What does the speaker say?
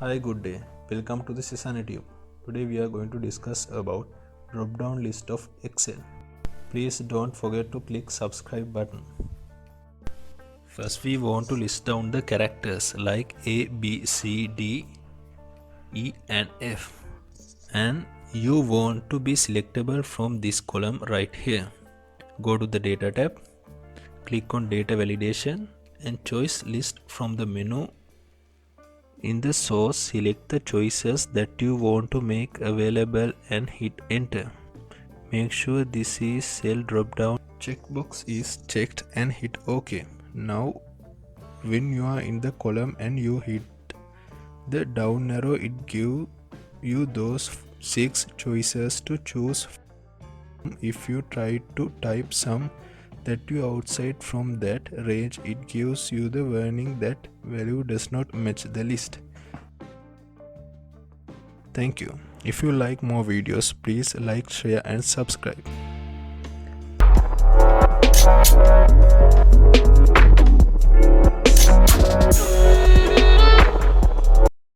Hi, good day. Welcome to the Sesame Tube. Today we are going to discuss about drop-down list of Excel. Please don't forget to click subscribe button. First we want to list down the characters like A, B, C, D, E and F. And you want to be selectable from this column right here. Go to the data tab, click on data validation and choose list from the menu. In the source, select the choices that you want to make available and hit enter. Make sure this is cell drop down checkbox is checked and hit OK. Now when you are in the column and you hit the down arrow, it gives you those 6 choices to choose from. If you try to type some that you outside from that range, it gives you the warning that value does not match the list. Thank you. If you like more videos, please like, share and subscribe.